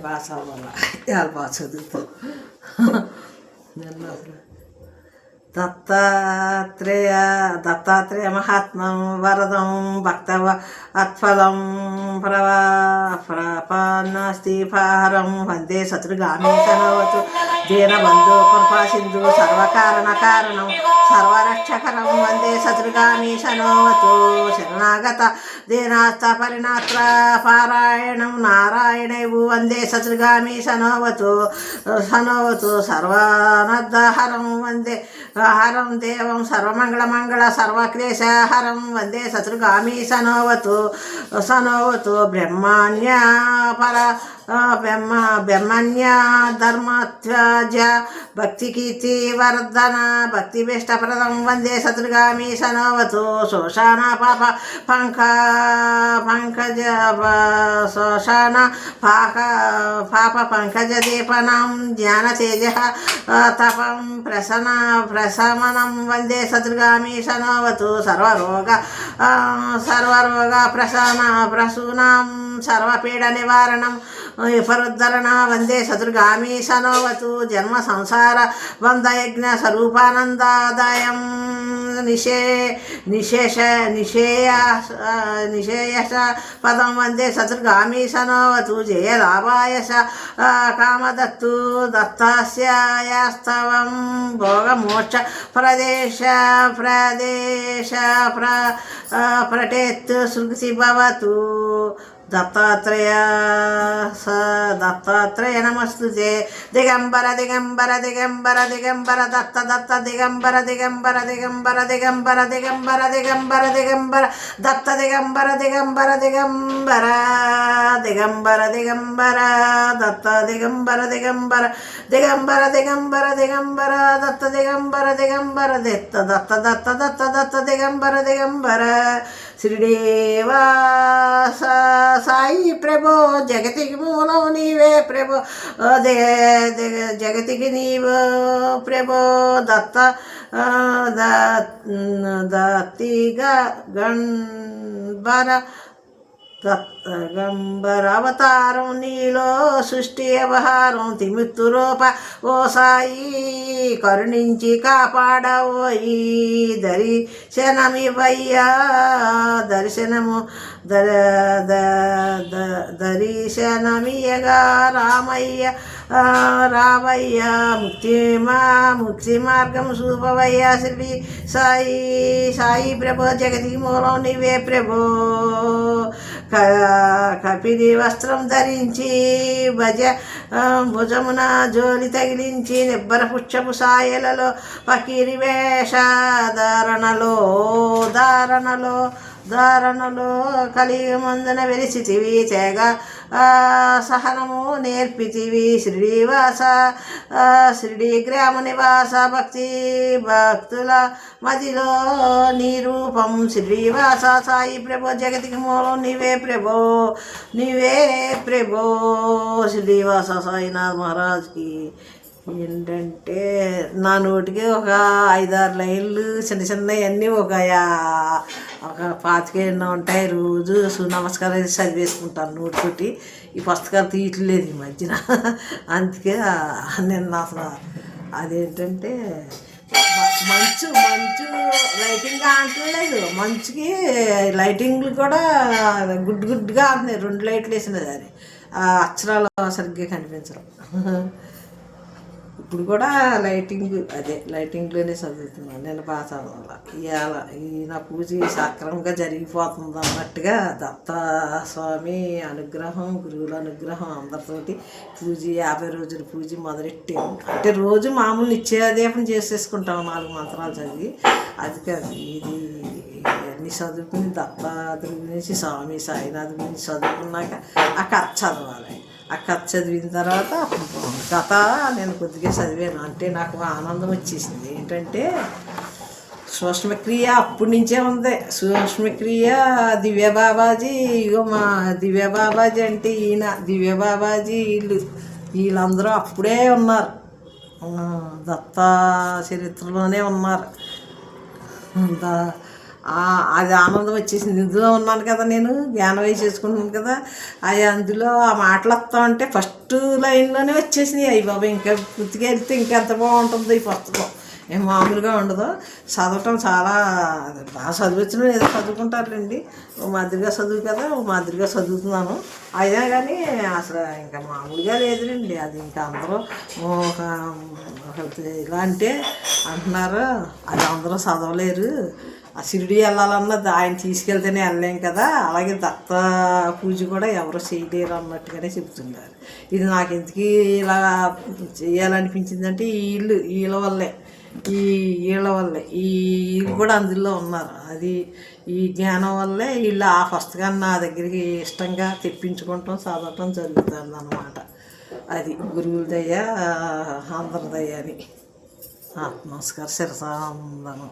Pass అవ్వాల ఇవాళ బాగా చదువుతాం. నిన్న అసలు దత్తాత్రేయ మహాత్మం వరదం భక్త అత్ఫలం ప్రపన్నస్తిఫారం వందే శత్రుగామీశనవతు దీనబంధు కృపా సింధు సర్వకారణ కారణం సర్వరక్షకరం వందే శత్రుగామీశనోవతు శరణాగత దీనాస్త పరిణాత్ర పారాయణం నారాయణైవు వందే శత్రుగామీశనోవతు సర్వానర్దహరం వందే హరం దేవం సర్వమంగళమంగళ సర్వక్లేశహరం వందే శత్రుగామీశనోవతు బ్రహ్మణ్య బ్రహ్మణ్య ధర్మత్యాజ భక్తికీర్తి వర్ధన భక్తిభీష్టప్రదం వందే శత్రుగామీశనోవతు శోషాణ పాప పంకజ శోషాణ పాప పంకజ దీపనం జ్ఞానతేజ తపం ప్రశమనం వందే శత్రుగామీశనోవతు సర్వరోగ ప్రసూనాం సర్వపీడ నివారణం విపరుద్ధరణ వందే శత్రుగామీశనోవతు జన్మ సంసార బంధయజ్ఞ స్వరూపానందాదాయం నిశేష పదం వందే శత్రుగామీశనోవతు జయలాభాయశ కామదత్తు దత్తాస్యాస్తవం భోగమోక్ష ప్రటేత్ శృతి భవతు దత్తాత్రేయ నమస్తుతే దిగంబర దిగంబర దిగంబర దిగంబర దత్త దత్త దిగంబర దిగంబర దిగంబర దిగంబర దిగంబర దిగంబర దిగంబర దత్త దిగంబర దిగంబర దిగంబర దిగంబర దిగంబర దత్త దిగంబర దిగంబర దిగంబర దిగంబర దిగంబర దత్త దిగంబర దిగంబర దత్త దత్త దత్త దత్త దత్త దిగంబర దిగంబర శ్రీదేవా సాయి ప్రభో జగతికి మూలం నీవే ప్రభో జగతికి నీవో ప్రభో దత్తిగా గంబర అవతారం నీలో సృష్టి వ్యవహారం తిమిత్తు రూప ఓ సాయి కరుణించి కాపాడవోయి దర్శనమివయ్యా దర్శనము దర్శనమియగా రామయ్య ముక్తి మార్గం చూపవయ్య శ్రీ సాయి ప్రభో జగతికి మూలం నీవే ప్రభో కపిలి వస్త్రం ధరించి భుజమున జోలి తగిలించి నిబ్బర పుచ్చపు సాయలలో ఫకీరి వేష ధారణలో కలిగి మందున వెలిసితివి తెగ సహనము నేర్పితివి షిరిడి గ్రామ నివాస భక్తుల మదిలో నీ రూపం శ్రీవాస సాయి ప్రభో జగతికి మూలం నీవే ప్రభో శ్రీవాస సాయినాథ్ మహారాజ్కి. ఏంటంటే నా నోటికి ఒక 5-6 లైన్లు చిన్న చిన్నవన్నీ ఒక 25 ఉంటాయి. రోజు నమస్కారం చదివేసుకుంటాను నోటితోటి. ఈ పుస్తకాలు తీయట్లేదు ఈ మధ్యన. అందుకే నిన్న అసలు అదేంటంటే మంచు లైటింగ్ అంటలేదు. మంచుకి లైటింగ్లు కూడా గుడ్డుగా అంటున్నాయి. 2 లైట్లు వేసినది అది అక్షరాలు సరిగ్గా కనిపించడం. ఇప్పుడు కూడా లైటింగ్లోనే చదువుతున్నాను. నేను బాగా చదవాలి. ఇవాళ నా పూజ సక్రమంగా జరిగిపోతుంది అన్నట్టుగా దత్తాస్వామి అనుగ్రహం, గురువుల అనుగ్రహం అందరితోటి పూజ 50 రోజుల పూజ మొదలెట్టాము. అంటే రోజు మామూలు నిత్యదీపం చేసేసుకుంటాము 4 మంత్రాలు చదివి. అది కాదు, ఇది అన్నీ చదువుకుని దత్తాత్రేయ గురించి స్వామి సాయినాథ్ గురించి చదువుకున్నాక ఆ కథ చదవాలి. ఆ కథ చదివిన తర్వాత కథ నేను కొద్దిగా చదివాను. అంటే నాకు ఆనందం వచ్చేసింది. ఏంటంటే సూక్ష్మక్రియ అప్పటి నుంచే ఉంది. సూక్ష్మక్రియ దివ్యబాబాజీ, ఇగో మా దివ్యబాబాజీ అంటే ఈయన దివ్యబాబాజీ వీళ్ళందరూ అప్పుడే ఉన్నారు. దత్తా చరిత్రలోనే ఉన్నారు. అది ఆనందం వచ్చేసింది. ఇందులో ఉన్నాను కదా, నేను జ్ఞానం వేసేసుకుంటున్నాను కదా, అవి అందులో ఆ మాటలు వస్తా ఉంటే ఫస్ట్ లైన్లోనే వచ్చేసినాయి. అయ్యి బాబా ఇంకా పూర్తిగా వెళ్తే ఇంకెంత బాగుంటుందో ఈ పుస్తకం, ఏం మామూలుగా ఉండదు. చదవటం చాలా బాగా చదివించడం ఏదో చదువుకుంటారులేండి, ఓ మాదిరిగా చదువు కదా, ఓ మాదిరిగా చదువుతున్నాను. అయినా కానీ అసలు ఇంకా మామూలుగా లేదులేండి. అది ఇంకా అందరూ ఇలా అంటే అంటున్నారు, అది అందరూ చదవలేరు, ఆ షిరిడి వెళ్ళాలన్నది ఆయన తీసుకెళ్తేనే వెళ్ళలేం కదా, అలాగే దత్త పూజ కూడా ఎవరు చేయలేరు అన్నట్టుగానే చెప్తున్నారు. ఇది నాకు ఎందుకు ఇలా చేయాలనిపించిందంటే వీళ్ళ వల్లే, వీళ్ళ కూడా అందులో ఉన్నారు. అది ఈ జ్ఞానం వల్లే వీళ్ళు ఆ పుస్తకాన్ని నా దగ్గరికి ఇష్టంగా తెప్పించుకుంటాం, చదవటం జరుగుతుంది అన్నమాట. అది గురువుల దయ, అందరి దయ అని. నమస్కారం, శిరసానందనం.